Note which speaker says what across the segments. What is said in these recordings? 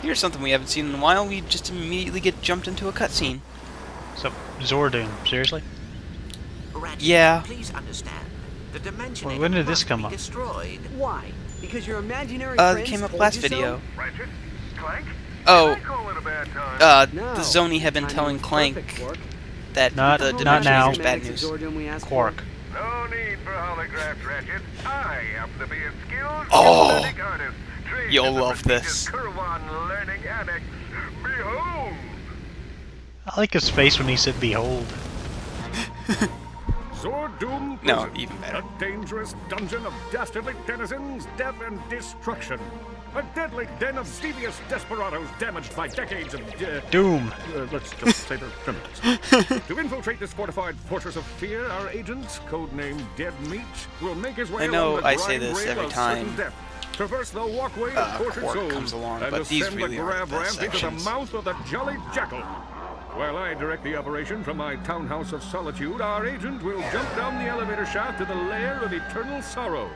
Speaker 1: Here's something we haven't seen in a while. We just immediately get jumped into a cutscene.
Speaker 2: So, Zordoom, seriously?
Speaker 3: Ratchet,
Speaker 1: Yeah.
Speaker 3: please understand. The dimension
Speaker 2: Well, when did this come up?
Speaker 3: destroyed.
Speaker 4: Why? Because your imaginary
Speaker 1: It
Speaker 4: friends
Speaker 1: came up
Speaker 4: told
Speaker 1: last
Speaker 4: you so?
Speaker 1: video.
Speaker 5: Ratchet? Clank?
Speaker 1: Oh,
Speaker 5: I call it a bad time.
Speaker 4: No,
Speaker 1: the Zoni have been
Speaker 4: timing
Speaker 1: telling
Speaker 4: was
Speaker 1: Clank
Speaker 4: perfect, Quark.
Speaker 1: that
Speaker 2: Not-
Speaker 1: the
Speaker 2: not
Speaker 1: dimension
Speaker 2: now.
Speaker 1: is bad
Speaker 4: Schematics of
Speaker 1: news.
Speaker 4: Zordoom we asked
Speaker 2: Quark.
Speaker 5: No need for holographs, Ratchet. I happen to be a skilled
Speaker 1: Oh,
Speaker 5: kinetic artist. trained
Speaker 1: you'll
Speaker 5: in the
Speaker 1: love
Speaker 5: prestigious
Speaker 1: this.
Speaker 5: Kurwan Learning Annex. Behold!
Speaker 2: I like his face when he said behold.
Speaker 5: Zordoom
Speaker 1: No,
Speaker 5: Prison,
Speaker 1: even better.
Speaker 5: a dangerous dungeon of dastardly denizens, death and destruction. A deadly den of devious desperados damaged by decades of
Speaker 2: Doom.
Speaker 5: let's just say they're criminals. To infiltrate this fortified fortress of fear, our agent, codenamed Dead Meat, will make his way
Speaker 1: I know
Speaker 5: along the
Speaker 1: I say
Speaker 5: grind
Speaker 1: this
Speaker 5: rail
Speaker 1: every
Speaker 5: of certain
Speaker 1: time,
Speaker 5: depth, traverse the walkway of tortured
Speaker 1: Quark
Speaker 5: souls,
Speaker 1: comes along,
Speaker 5: and
Speaker 1: but these
Speaker 5: ascend
Speaker 1: really
Speaker 5: the
Speaker 1: aren't
Speaker 5: grab
Speaker 1: the best
Speaker 5: ramp into the
Speaker 1: sections.
Speaker 5: mouth of the Jolly Jackal. While I direct the operation from my townhouse of solitude, our agent will jump down the elevator shaft to the lair of eternal sorrow.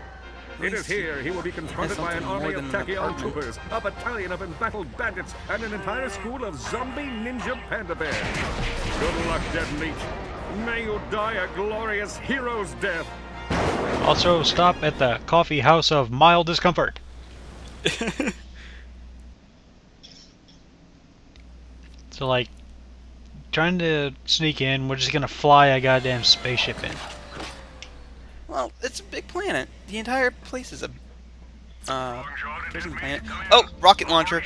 Speaker 5: It is here he will be confronted by an
Speaker 1: something more
Speaker 5: army of
Speaker 1: than an
Speaker 5: Tachon
Speaker 1: apartment.
Speaker 5: troopers, a battalion of embattled bandits, and an entire school of zombie ninja panda bears. Good luck, Dead Meat. May you die a glorious hero's death.
Speaker 2: Also, stop at the coffee house of mild discomfort. So, like, trying to sneak in, we're just gonna fly a goddamn spaceship in.
Speaker 1: Well, it's a big planet. The entire place is a prison planet. Oh, rocket launcher.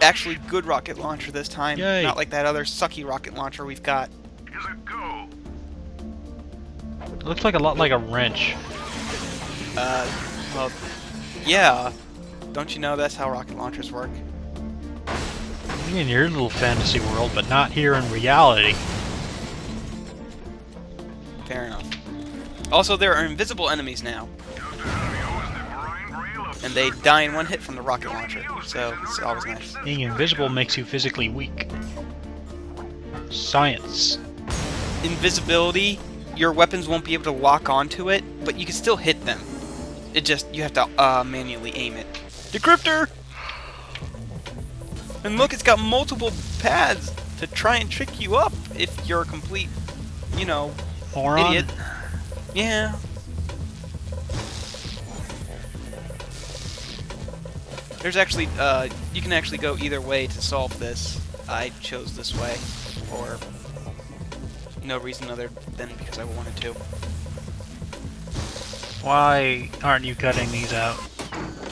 Speaker 1: Actually, good rocket launcher this time.
Speaker 2: Yay.
Speaker 1: Not like that other sucky rocket launcher we've got.
Speaker 5: Is it go?
Speaker 2: It looks like a lot like a wrench.
Speaker 1: Well, yeah. Don't you know that's how rocket launchers work?
Speaker 2: In your little fantasy world, but not here in reality.
Speaker 1: Fair enough. Also, there are invisible enemies now, and they die in one hit from the rocket launcher, so it's always nice.
Speaker 2: Being invisible makes you physically weak. Science.
Speaker 1: Invisibility, your weapons won't be able to lock onto it, but you can still hit them. It just, you have to manually aim it. Decryptor! And look, it's got multiple paths to try and trick you up if you're a complete, you know,
Speaker 2: Moron.
Speaker 1: idiot. Yeah. There's actually, you can actually go either way to solve this. I chose this way for no reason other than because I wanted to.
Speaker 2: Why aren't you cutting these out?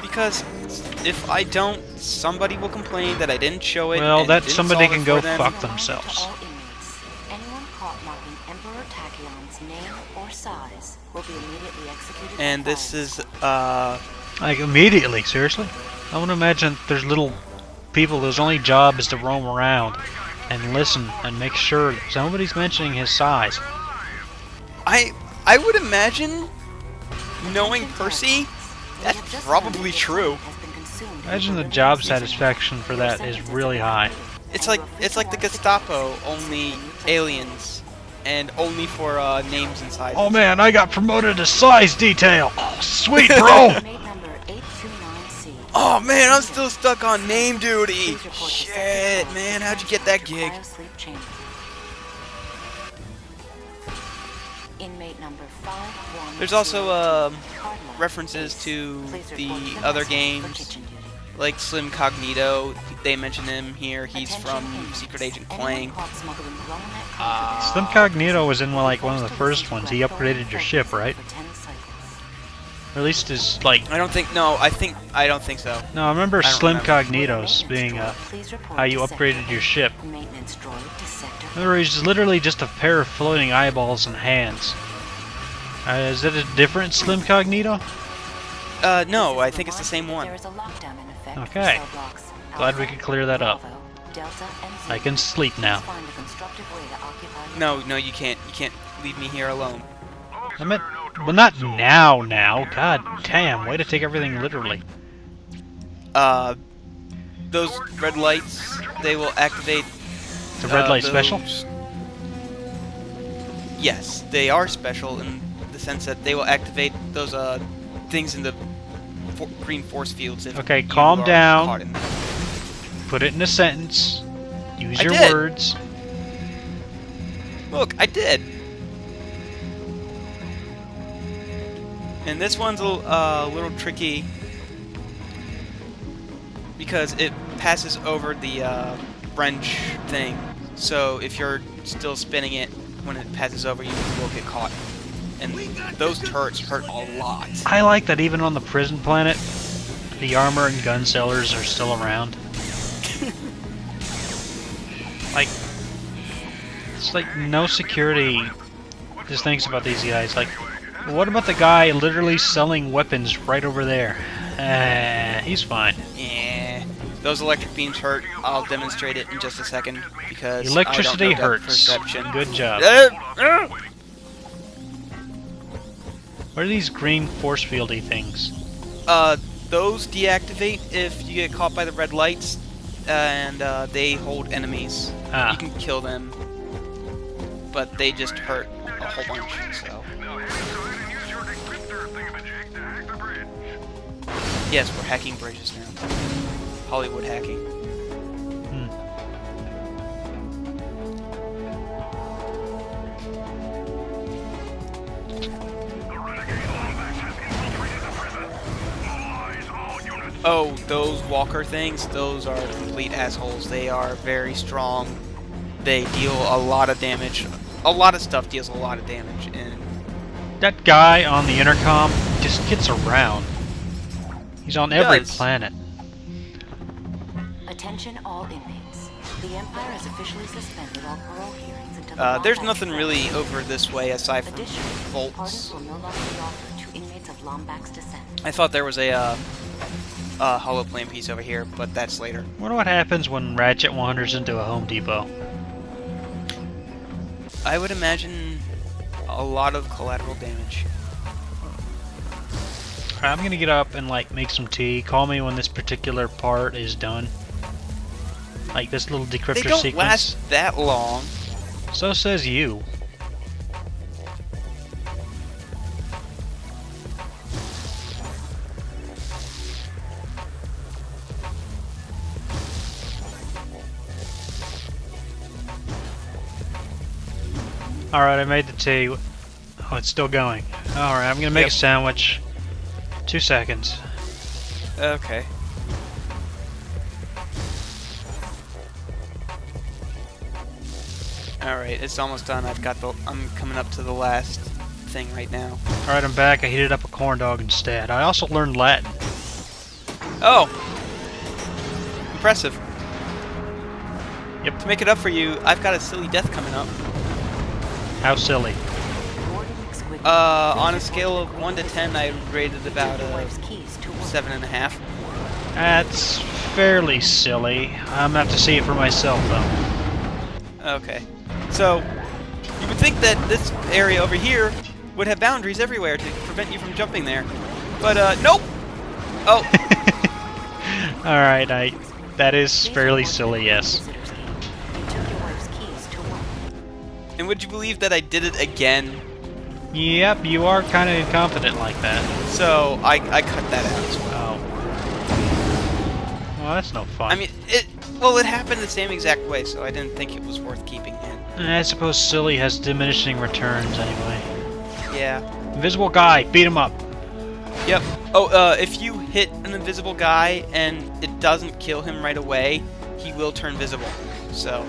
Speaker 1: Because if I don't, somebody will complain that I didn't show it.
Speaker 2: Well,
Speaker 1: and
Speaker 2: that
Speaker 1: didn't
Speaker 2: somebody
Speaker 1: solve it
Speaker 2: can go
Speaker 1: for them.
Speaker 2: fuck themselves.
Speaker 6: All inmates. Anyone caught marking Emperor Tachyon's name or size will be immediately executed.
Speaker 1: And
Speaker 6: by
Speaker 1: this
Speaker 6: fire.
Speaker 1: is,
Speaker 2: Like, immediately, seriously? I want to imagine there's little people whose only job is to roam around and listen and make sure that somebody's mentioning his size.
Speaker 1: I would imagine, knowing Percy, that's probably true.
Speaker 2: Imagine the job satisfaction for that is really high.
Speaker 1: It's like the Gestapo, only aliens, and only for names and sizes.
Speaker 2: Oh man, I got promoted to size detail! Oh, sweet, bro!
Speaker 6: Inmate number 829C.
Speaker 1: Oh man, I'm still stuck on name duty.
Speaker 6: Please report to
Speaker 1: Shit,
Speaker 6: Sector
Speaker 1: man, how'd you get that gig?
Speaker 6: Cryosleep chamber. Inmate number 512.
Speaker 1: There's also
Speaker 6: Cardinal
Speaker 1: references
Speaker 6: Ace.
Speaker 1: to
Speaker 6: Please
Speaker 1: the
Speaker 6: report to
Speaker 1: other
Speaker 6: mess hall for
Speaker 1: games,
Speaker 6: kitchen duty.
Speaker 1: like Slim Cognito. They mention him here. He's
Speaker 6: Attention
Speaker 1: from
Speaker 6: inmates.
Speaker 1: Secret Agent
Speaker 6: Anyone
Speaker 1: Clank.
Speaker 6: caught smuggling grown-neck contraband
Speaker 2: Slim Cognito was in like one of the first ones. He upgraded your ship, right?
Speaker 6: for 10 cycles.
Speaker 2: Or at least his, like...
Speaker 1: I don't think. No, I don't think so.
Speaker 2: No, I remember
Speaker 1: I don't
Speaker 2: Slim
Speaker 1: remember.
Speaker 2: Cognito's being
Speaker 6: Please report
Speaker 2: how you
Speaker 6: to
Speaker 2: upgraded
Speaker 6: sector.
Speaker 2: your ship.
Speaker 6: Maintenance droid to sector.
Speaker 2: In other words, it's literally just a pair of floating eyeballs and hands. Is that a different Slim Cognito?
Speaker 1: No, I think it's the same one.
Speaker 6: There is a lockdown in effect for
Speaker 2: Okay.
Speaker 6: cell blocks
Speaker 2: Glad we
Speaker 6: Alpha,
Speaker 2: could clear that up.
Speaker 6: Bravo, Delta, and Zeta.
Speaker 2: I can sleep now.
Speaker 6: Please find a constructive way to occupy your
Speaker 1: No, you can't. You can't leave me here alone.
Speaker 2: I meant... Well, not now. God damn, way to take everything literally.
Speaker 1: Those red lights, they will activate.
Speaker 2: The red light
Speaker 1: those-
Speaker 2: special?
Speaker 1: Yes, they are special in the sense that they will activate those things in the green force fields. If
Speaker 2: Okay,
Speaker 1: you
Speaker 2: calm
Speaker 1: are
Speaker 2: down.
Speaker 1: caught in them.
Speaker 2: Put it in a sentence. Use
Speaker 1: I
Speaker 2: your
Speaker 1: did.
Speaker 2: words.
Speaker 1: Look, I did. And this one's a little tricky because it passes over the wrench thing. So if you're still spinning it when it passes over, you will get caught. And those turrets hurt a lot.
Speaker 2: I like that even on the prison planet, the armor and gun sellers are still around. Like, it's like no security just thinks about these guys. Like, what about the guy literally selling weapons right over there? He's fine.
Speaker 1: Yeah, those electric beams hurt. I'll demonstrate it in just a second because
Speaker 2: Electricity
Speaker 1: I don't know depth
Speaker 2: hurts.
Speaker 1: perception.
Speaker 2: Good job. What are these green force fieldy things?
Speaker 1: Those deactivate if you get caught by the red lights, and they hold enemies.
Speaker 2: Ah.
Speaker 1: You can kill them, but they just hurt a whole bunch. So. Yes, we're hacking bridges now. Hollywood hacking. Oh, those walker things, those are complete assholes. They are very strong. They deal a lot of damage. A lot of stuff deals a lot of damage. And
Speaker 2: That guy on the intercom just gets around. He's on every
Speaker 1: does.
Speaker 2: planet.
Speaker 6: Attention all inmates. The Empire has officially suspended all parole hearings until the
Speaker 1: there's
Speaker 6: Lombax
Speaker 1: nothing really
Speaker 6: descent.
Speaker 1: over this way aside from
Speaker 6: Additionally,
Speaker 1: bolts.
Speaker 6: pardons will no longer be offered to inmates of Lombax descent.
Speaker 1: I thought there was a hollow plane piece over here, but that's later.
Speaker 2: Wonder what happens when Ratchet wanders into a Home Depot.
Speaker 1: I would imagine a lot of collateral damage.
Speaker 2: I'm gonna get up and like make some tea. Call me when this particular part is done. Like this little decryptor
Speaker 1: They don't
Speaker 2: sequence.
Speaker 1: last that long.
Speaker 2: So says you. Alright, I made the tea. Oh, it's still going. Alright, I'm gonna make
Speaker 1: Yep.
Speaker 2: a sandwich. 2 seconds.
Speaker 1: Okay. Alright, it's almost done. I'm coming up to the last thing right now.
Speaker 2: Alright, I'm back. I heated up a corn dog instead. I also learned Latin.
Speaker 1: Oh! Impressive.
Speaker 2: Yep.
Speaker 1: To make it up for you, I've got a silly death coming up.
Speaker 2: How silly.
Speaker 6: Boarding exquisite.
Speaker 1: On a scale of 1 to 10, I rated about
Speaker 6: Your
Speaker 1: a
Speaker 6: wife's keys to work.
Speaker 1: 7.5.
Speaker 2: That's fairly silly. I'm gonna have to see it for myself, though.
Speaker 1: Okay. So, you would think that this area over here would have boundaries everywhere to prevent you from jumping there. But, nope! Oh,
Speaker 2: Alright, that is fairly silly, yes.
Speaker 6: Visitor's gate. You took your wife's keys to work.
Speaker 1: and would you believe that I did it again?
Speaker 2: Yep, you are kind of incompetent like that.
Speaker 1: So, I cut that out as well.
Speaker 2: Oh. Well, that's no fun.
Speaker 1: I mean, it happened the same exact way, so I didn't think it was worth keeping in.
Speaker 2: I suppose silly has diminishing returns anyway.
Speaker 1: Yeah.
Speaker 2: Invisible guy, beat him up.
Speaker 1: Yep. Oh, if you hit an invisible guy and it doesn't kill him right away, he will turn visible. So.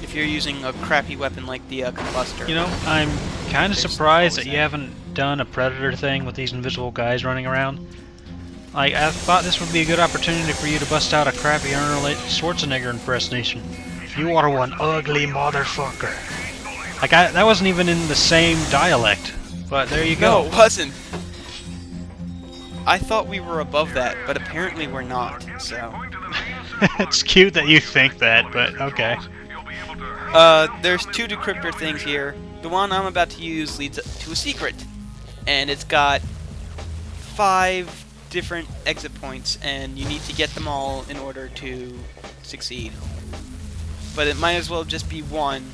Speaker 1: If you're using a crappy weapon like the combustor.
Speaker 2: You know, I'm kind of
Speaker 1: There's
Speaker 2: surprised
Speaker 1: always
Speaker 2: that you
Speaker 1: that.
Speaker 2: haven't done a Predator thing with these invisible guys running around. Like, I thought this would be a good opportunity for you to bust out a crappy Arnold Schwarzenegger impersonation. You are one ugly motherfucker. Like, that wasn't even in the same dialect. But there you
Speaker 1: No,
Speaker 2: go.
Speaker 1: it wasn't. I thought we were above that, but apparently we're not, so.
Speaker 2: It's cute that you think that, but okay.
Speaker 1: There's 2 decryptor things here. The one I'm about to use leads to a secret. And it's got 5 different exit points, and you need to get them all in order to succeed. But it might as well just be one,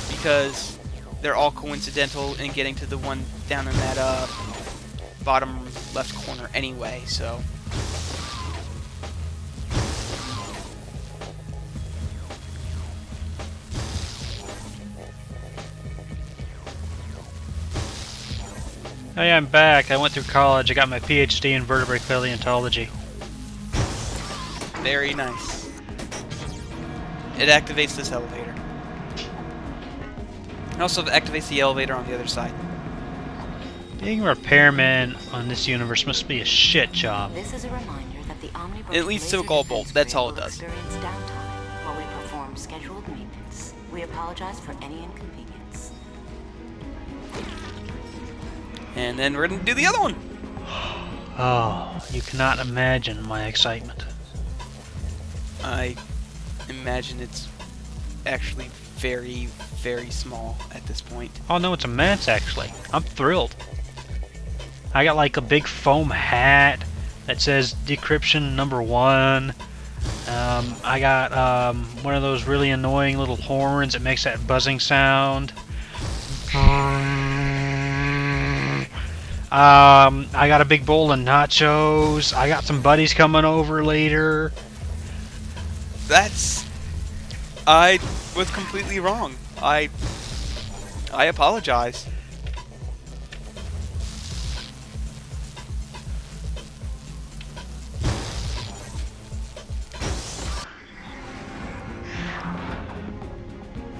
Speaker 1: because they're all coincidental in getting to the one down in that bottom left corner anyway, so...
Speaker 2: Oh yeah, I'm back. I went through college. I got my PhD in vertebrate paleontology.
Speaker 1: Very nice. It activates this elevator. It also activates the elevator on the other side.
Speaker 2: Being a repairman on this universe must be a shit job.
Speaker 6: This is a reminder that the Omniverse
Speaker 1: It leads to a
Speaker 6: laser
Speaker 1: gold bolt.
Speaker 6: defense
Speaker 1: That's
Speaker 6: grid
Speaker 1: all it
Speaker 6: will
Speaker 1: does.
Speaker 6: experience downtime while we perform scheduled maintenance. We apologize for any inconvenience.
Speaker 1: And then we're gonna do the other one.
Speaker 2: Oh, you cannot imagine my excitement.
Speaker 1: I imagine it's actually very, very small at this point.
Speaker 2: Oh no, it's immense actually. I'm thrilled. I got like a big foam hat that says decryption #1. I got one of those really annoying little horns that makes that buzzing sound. I got a big bowl of nachos. I got some buddies coming over later.
Speaker 1: I was completely wrong. I apologize.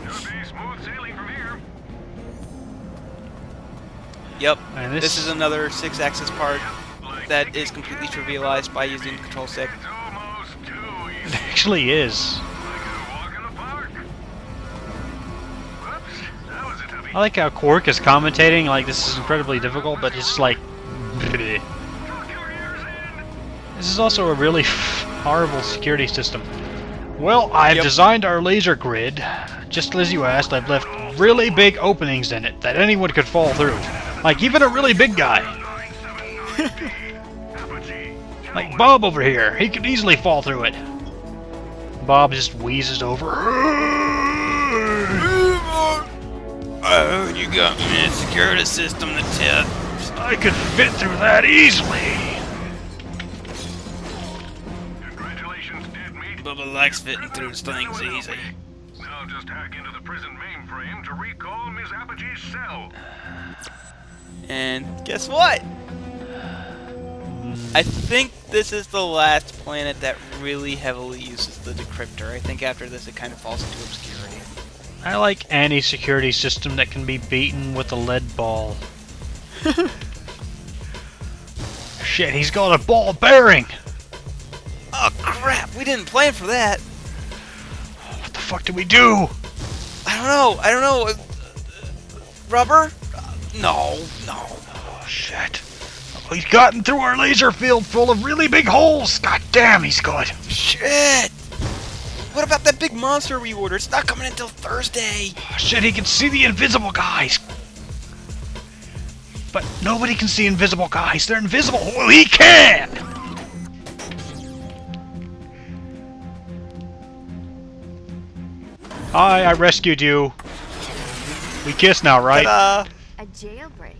Speaker 5: Should be smooth sailing from here.
Speaker 1: Yep.
Speaker 2: And
Speaker 1: This
Speaker 2: this
Speaker 1: is another 6-axis part that is completely trivialized by using the control stick.
Speaker 5: It's almost too
Speaker 2: it
Speaker 5: easy.
Speaker 2: actually is.
Speaker 5: Like a walk in the park. Whoops, that was a tubby.
Speaker 2: I like how Quark is commentating like this is incredibly difficult, but it's like... bleh.
Speaker 5: Tuck your ears in.
Speaker 2: This is also a really horrible security system. Well, I've
Speaker 1: Yep.
Speaker 2: designed our laser grid. Just as you asked, I've left really big openings in it that anyone could fall through. Like even a really big guy. Like Bob over here. He could easily fall through it. Bob just wheezes over.
Speaker 1: Oh, you got me a security system to test.
Speaker 2: I could fit through that easily.
Speaker 5: Congratulations, dead meat.
Speaker 1: Bubba likes fitting through things easy.
Speaker 5: Now just hack into the prison mainframe to recall Ms. Apogee's cell.
Speaker 1: And guess what? I think this is the last planet that really heavily uses the decryptor. I think after this it kind of falls into obscurity.
Speaker 2: I like any security system that can be beaten with a lead ball. Shit, he's got a ball bearing!
Speaker 1: Oh crap, we didn't plan for that.
Speaker 2: What the fuck did we do?
Speaker 1: I don't know. Rubber? No.
Speaker 2: Oh shit. Oh, he's gotten through our laser field full of really big holes! God damn, he's good!
Speaker 1: Shit! What about that big monster we ordered? It's not coming until Thursday.
Speaker 2: Oh, shit, he can see the invisible guys! But nobody can see invisible guys. They're invisible. Well, he can! Hi, I rescued you. We kiss now, right?
Speaker 1: Ta-da!
Speaker 7: A jailbreak.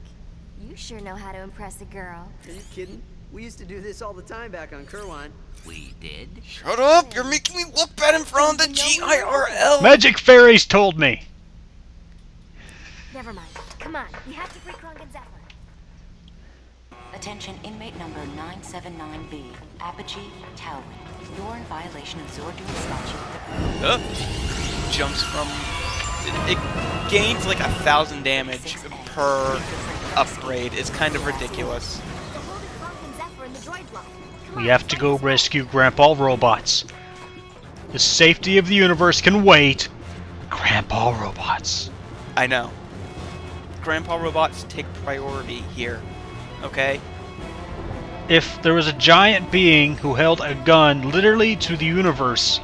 Speaker 7: You sure know how to impress a girl.
Speaker 4: Are you kidding? We used to do this all the time back on Kerwan.
Speaker 3: We did?
Speaker 1: Shut up! You're making me look bad in front of the GIRL!
Speaker 2: Magic fairies told me.
Speaker 7: Never mind. Come on, we have to free Krunk and Zephyr.
Speaker 6: Attention inmate number 979B, Apogee, Talwyn. You're in violation of Zordoom statute.
Speaker 1: Jumps from... It gains like 1,000 damage per upgrade. It's kind of ridiculous.
Speaker 7: We're holding Krunk and Zephyr in the droid block. Come
Speaker 2: We
Speaker 7: on,
Speaker 2: have to go rescue Grandpa Robots. The safety of the universe can wait. Grandpa Robots.
Speaker 1: I know. Grandpa robots take priority here. Okay?
Speaker 2: If there was a giant being who held a gun literally to the universe,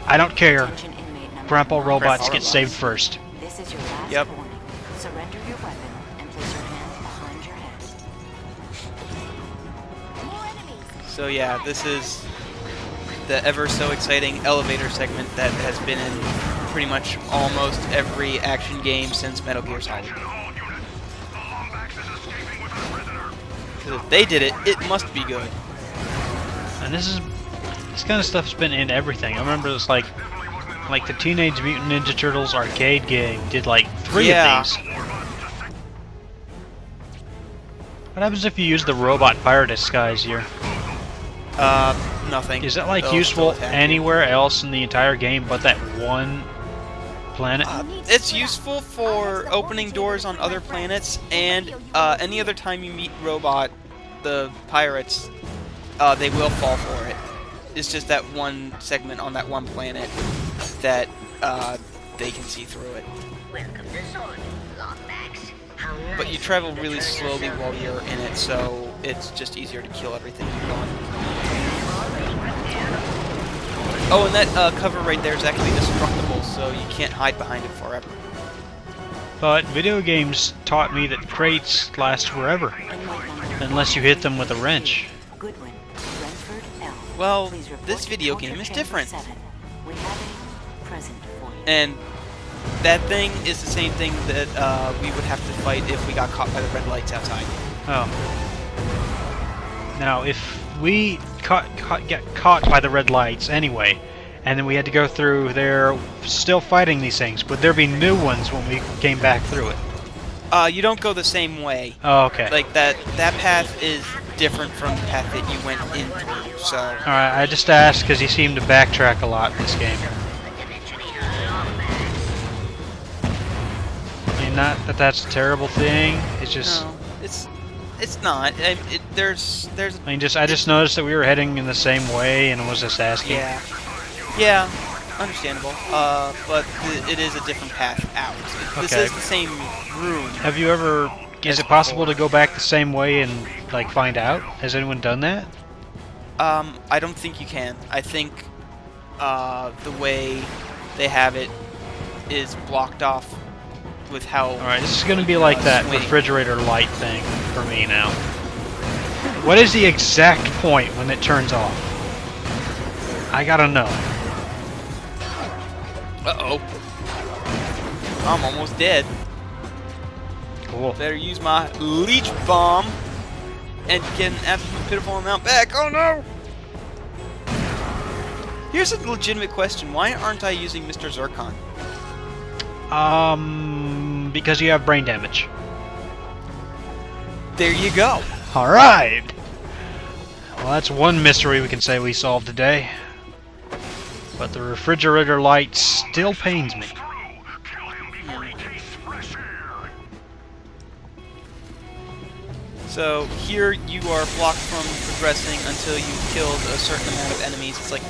Speaker 2: I don't care.
Speaker 6: Attention inmate number
Speaker 2: Grandpa Robots
Speaker 1: Grandpa
Speaker 2: get
Speaker 1: Robots.
Speaker 2: saved first.
Speaker 6: This is your last
Speaker 1: Yep.
Speaker 6: warning. Surrender your weapon and place your hands behind your head.
Speaker 7: more enemies.
Speaker 1: So yeah, this is the ever so exciting elevator segment that has been in pretty much almost every action game since Metal Gear Solid. Because if they did it, it must be good.
Speaker 2: And this kind of stuff's been in everything. I remember it's like the Teenage Mutant Ninja Turtles arcade game did like 3 of these. What happens if you use the robot pirate disguise here?
Speaker 1: Nothing.
Speaker 2: Is that like
Speaker 1: They'll
Speaker 2: useful
Speaker 1: still attack you.
Speaker 2: anywhere else in the entire game but that one planet?
Speaker 1: It's useful for opening doors on other planets, and any other time you meet the pirates, they will fall for it. It's just that one segment on that one planet that they can see through it. But you travel really slowly while you're in it, so it's just easier to kill everything you're going. Oh, and that cover right there is actually destructible, so you can't hide behind it forever.
Speaker 2: But video games taught me that crates last forever, unless you hit them with a wrench.
Speaker 6: Goodwin, Renford, L.
Speaker 1: Well,
Speaker 6: Please report
Speaker 1: this
Speaker 6: to
Speaker 1: video
Speaker 6: Culture
Speaker 1: game is
Speaker 6: Chamber
Speaker 1: different.
Speaker 6: 7. We have a present for you.
Speaker 1: And that thing is the same thing that we would have to fight if we got caught by the red lights outside.
Speaker 2: Oh. Now, if we get caught by the red lights anyway, and then we had to go through there still fighting these things, would there be new ones when we came back through it?
Speaker 1: You don't go the same way.
Speaker 2: Oh, okay.
Speaker 1: Like, that path is different from the path that you went in through, so...
Speaker 2: Alright, I just asked because you seem to backtrack a lot in this game. I mean, not that that's a terrible thing, it's just...
Speaker 1: No, it's not. There's...
Speaker 2: I mean, I just noticed that we were heading in the same way and was just asking.
Speaker 1: Yeah. Yeah, understandable. But it is a different path out. This
Speaker 2: Okay.
Speaker 1: is the same room.
Speaker 2: Have you ever... Is it possible to go back the same way and, like, find out? Has anyone done that?
Speaker 1: I don't think you can. I think the way they have it is blocked off with how...
Speaker 2: Alright, this is going to be like that
Speaker 1: swing.
Speaker 2: refrigerator light thing for me now. What is the exact point when it turns off? I gotta know.
Speaker 1: Uh-oh. I'm almost dead.
Speaker 2: Cool.
Speaker 1: Better use my leech bomb and get an absolute pitiful amount back. Oh no! Here's a legitimate question. Why aren't I using Mr. Zircon?
Speaker 2: Because you have brain damage.
Speaker 1: There you go.
Speaker 2: Alright! Well, that's one mystery we can say we solved today. But the refrigerator light still pains me.
Speaker 1: So here you are blocked from progressing until you've killed a certain amount of enemies. It's like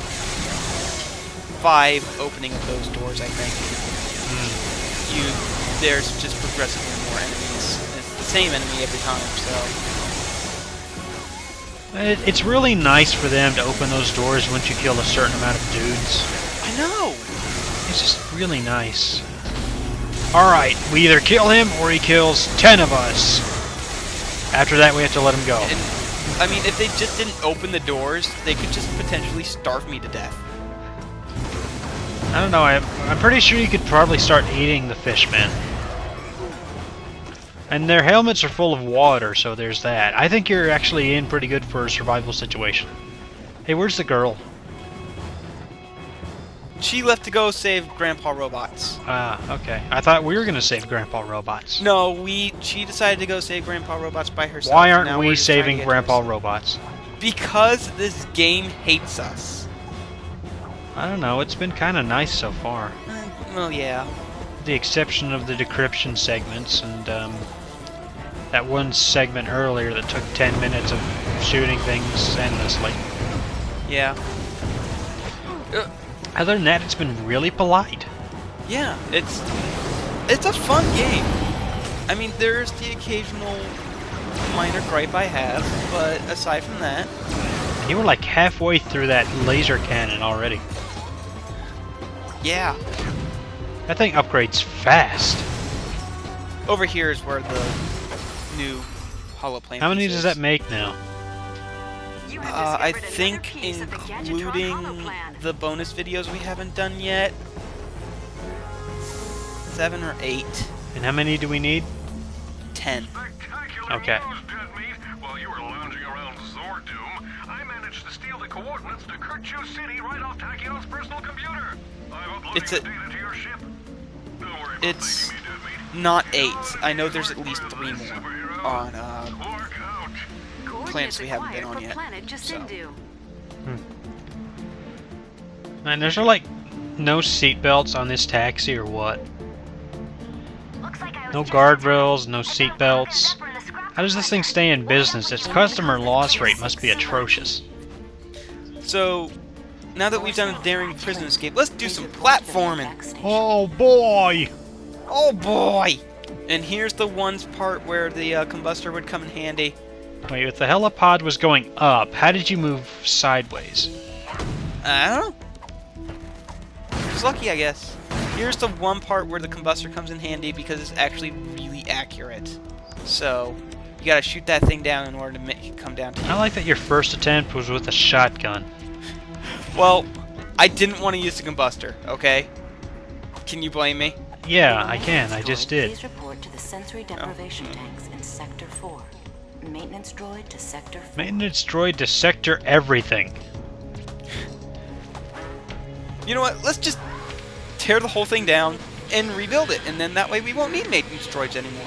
Speaker 1: 5 opening of those doors, I think. There's just progressively more enemies. It's the same enemy every time, so...
Speaker 2: It's really nice for them to open those doors once you kill a certain amount of dudes.
Speaker 1: I know!
Speaker 2: It's just really nice. Alright, we either kill him or he kills 10 of us. After that, we have to let him go.
Speaker 1: And, I mean, if they just didn't open the doors, they could just potentially starve me to death.
Speaker 2: I don't know, I'm pretty sure you could probably start eating the fishmen. And their helmets are full of water, so there's that. I think you're actually in pretty good for a survival situation. Hey, where's the girl?
Speaker 1: She left to go save Grandpa Robots.
Speaker 2: Ah, okay. I thought we were gonna save Grandpa Robots.
Speaker 1: No, she decided to go save Grandpa Robots by herself.
Speaker 2: Why
Speaker 1: and
Speaker 2: aren't
Speaker 1: now
Speaker 2: we
Speaker 1: we're just trying to
Speaker 2: saving
Speaker 1: get
Speaker 2: Grandpa
Speaker 1: hers.
Speaker 2: Robots?
Speaker 1: Because this game hates us.
Speaker 2: I don't know, it's been kind of nice so far.
Speaker 1: Well, yeah.
Speaker 2: With the exception of the decryption segments and that one segment earlier that took 10 minutes of shooting things endlessly.
Speaker 1: Yeah.
Speaker 2: Other than that, it's been really polite.
Speaker 1: Yeah, it's a fun game. I mean, there's the occasional minor gripe I have, but aside from that...
Speaker 2: You were like halfway through that laser cannon already.
Speaker 1: Yeah.
Speaker 2: That thing upgrades fast.
Speaker 1: Over here is where the new holoplane
Speaker 2: How many
Speaker 1: piece
Speaker 2: does
Speaker 1: is.
Speaker 2: that make now?
Speaker 1: I think including the bonus videos we haven't done yet, 7 or 8.
Speaker 2: And how many do we need?
Speaker 1: 10.
Speaker 2: Okay.
Speaker 5: Dead meat. While you were lounging around Zordoom, I managed to steal the coordinates to Kirchu City right off Tachon's personal computer. I'm uploading
Speaker 1: It's
Speaker 5: the
Speaker 1: a-
Speaker 5: data to your ship. Don't worry about
Speaker 1: It's
Speaker 5: thanking me, dead meat.
Speaker 1: not 8. I know there's at least 3 more
Speaker 5: Superhero.
Speaker 1: on
Speaker 5: Work out.
Speaker 1: plants we haven't been on yet. So.
Speaker 2: And there's like no seatbelts on this taxi or what? No guardrails, no seatbelts. How does this thing stay in business? Its customer loss rate must be atrocious.
Speaker 1: So, now that we've done a daring prison escape, let's do some platforming.
Speaker 2: Oh boy!
Speaker 1: Oh boy! And here's the one part where the combustor would come in handy.
Speaker 2: Wait, if the helipod was going up, how did you move sideways?
Speaker 1: I don't know. Just lucky, I guess. Here's the one part where the combustor comes in handy because it's actually really accurate. So, you gotta shoot that thing down in order to make it come down to you.
Speaker 2: I like that your first attempt was with a shotgun.
Speaker 1: Well, I didn't want to use the combustor, okay? Can you blame me?
Speaker 2: Yeah, I can. I just did.
Speaker 6: Please report to the sensory deprivation tanks in Sector 4. Maintenance droid to Sector 4.
Speaker 2: Maintenance droid to sector everything.
Speaker 1: You know what? Let's just tear the whole thing down and rebuild it, and then that way we won't need maintenance droids anymore.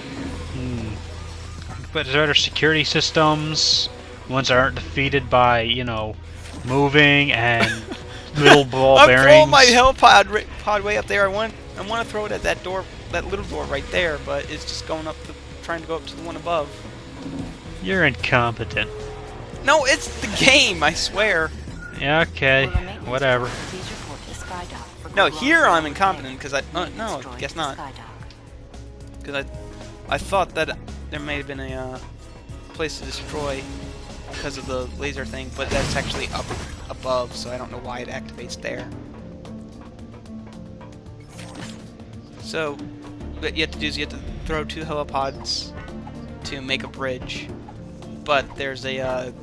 Speaker 2: But there are security systems, ones that aren't defeated by, you know, moving and little ball
Speaker 1: I'm
Speaker 2: bearings.
Speaker 1: throwing my helipod pod way up there. I want to throw it at that door, that little door right there, but it's just going up trying to go up to the one above.
Speaker 2: You're incompetent.
Speaker 1: No, it's the game, I swear.
Speaker 2: Yeah, okay,
Speaker 6: Will the maintenance
Speaker 2: whatever.
Speaker 6: droid please report to Skydock for
Speaker 1: No,
Speaker 6: Gulag
Speaker 1: here I'm
Speaker 6: Zone
Speaker 1: incompetent
Speaker 6: A.
Speaker 1: because I no,
Speaker 6: Maintenance droid
Speaker 1: guess
Speaker 6: to
Speaker 1: not.
Speaker 6: Skydock.
Speaker 1: Because I thought that there may have been a place to destroy because of the laser thing, but that's actually up above, so I don't know why it activates there. So, what you have to do is you have to throw 2 helipods to make a bridge, but there's a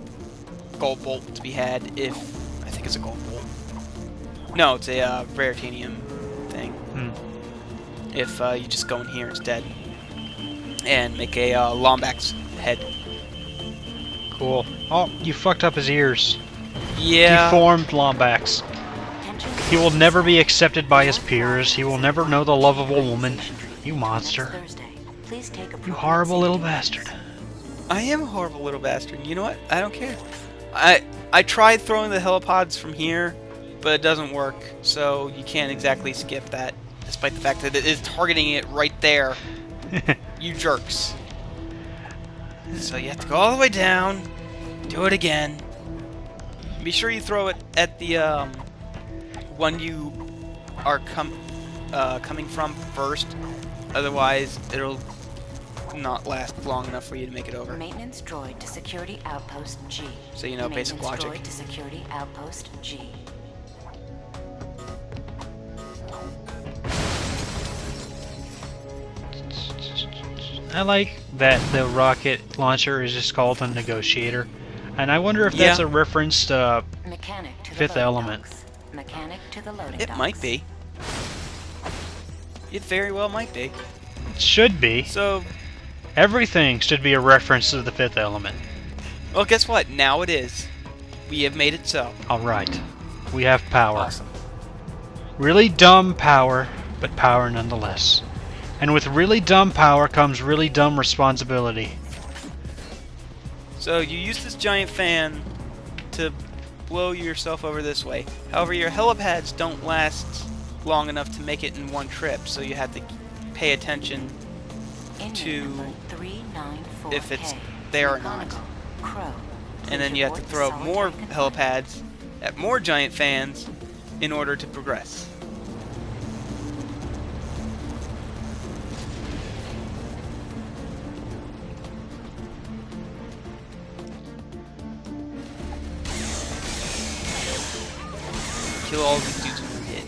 Speaker 1: gold bolt to be had if I think it's a gold bolt. No, it's a rare titanium thing. If you just go in here instead and make a Lombax head.
Speaker 2: Cool. Oh, you fucked up his ears.
Speaker 1: Yeah.
Speaker 2: Deformed Lombax.
Speaker 6: Attention
Speaker 2: He will never be accepted by his peers. He will never know the love of a woman. You monster.
Speaker 6: Thursday. Please take
Speaker 2: You
Speaker 6: appropriate
Speaker 2: horrible little
Speaker 6: safety
Speaker 2: bastard.
Speaker 1: I am a horrible little bastard. You know what? I don't care. I tried throwing the helipods from here, but it doesn't work. So you can't exactly skip that, despite the fact that it is targeting it right there. You jerks. So you have to go all the way down, do it again. Be sure you throw it at the one you are coming from first. Otherwise, it'll not last long enough for you to make it over.
Speaker 6: Maintenance droid to security outpost G.
Speaker 1: So you know basic
Speaker 6: Maintenance
Speaker 1: logic.
Speaker 6: droid to security outpost G.
Speaker 2: I like that the rocket launcher is just called a negotiator. And I wonder if that's
Speaker 1: Yeah.
Speaker 2: a reference to
Speaker 6: Mechanic to the
Speaker 2: Fifth
Speaker 6: loading
Speaker 2: Element.
Speaker 6: docks. Mechanic to the loading
Speaker 1: It
Speaker 6: docks.
Speaker 1: might be. It very well might be.
Speaker 2: it should be.
Speaker 1: So,
Speaker 2: Everything should be a reference to the Fifth Element.
Speaker 1: well, guess what? Now it is. We have made it so.
Speaker 2: Alright. We have power.
Speaker 1: Awesome.
Speaker 2: Really dumb power, but power nonetheless. And with really dumb power comes really dumb responsibility.
Speaker 1: So you use this giant fan to blow yourself over this way. However, your helipads don't last long enough to make it in one trip, so you have to pay attention
Speaker 6: Inmate
Speaker 1: to
Speaker 6: number 394K.
Speaker 1: if it's there or not.
Speaker 6: Mechanical, Crow.
Speaker 1: And then you have to
Speaker 6: Please
Speaker 1: throw
Speaker 6: report
Speaker 1: more
Speaker 6: solitary confinement.
Speaker 1: helipads at more giant fans in order to progress. Kill all these dudes in one hit.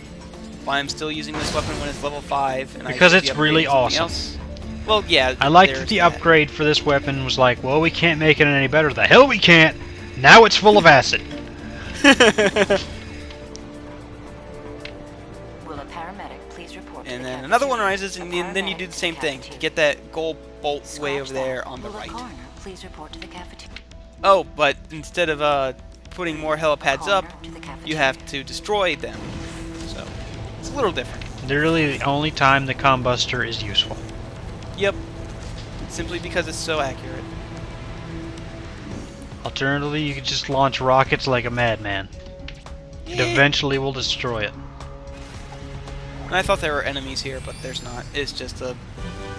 Speaker 1: Why I'm still using this weapon when it's level 5 and
Speaker 2: Because
Speaker 1: I should
Speaker 2: it's
Speaker 1: be
Speaker 2: really
Speaker 1: upgrading something
Speaker 2: awesome.
Speaker 1: else. Well, yeah.
Speaker 2: I like
Speaker 1: there's
Speaker 2: that the upgrade for this weapon was like, well, we can't make it any better. The hell we can't! Now it's full of acid.
Speaker 6: Will a paramedic please report
Speaker 1: And then another one rises, and then you do the same thing. Get that gold bolt way over there on the right.
Speaker 6: Please report to the cafeteria.
Speaker 1: Oh, but instead of putting more helipads up, you have to destroy them. So it's a little different.
Speaker 2: Literally the only time the combuster is useful.
Speaker 1: Yep. Simply because it's so accurate.
Speaker 2: Alternatively, you could just launch rockets like a madman. It eventually will destroy it.
Speaker 1: And I thought there were enemies here, but there's not. It's just a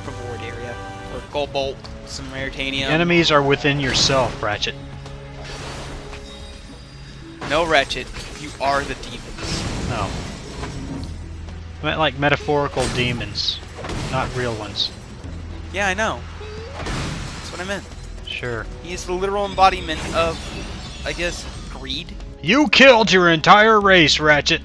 Speaker 1: reward area for gold bolt, some raritanium.
Speaker 2: Enemies are within yourself, Ratchet.
Speaker 1: No, Ratchet, you are the demons.
Speaker 2: No. I meant like metaphorical demons, not real ones.
Speaker 1: Yeah, I know. That's what I meant.
Speaker 2: Sure.
Speaker 1: He's the literal embodiment of, I guess, greed.
Speaker 2: You killed your entire race, Ratchet!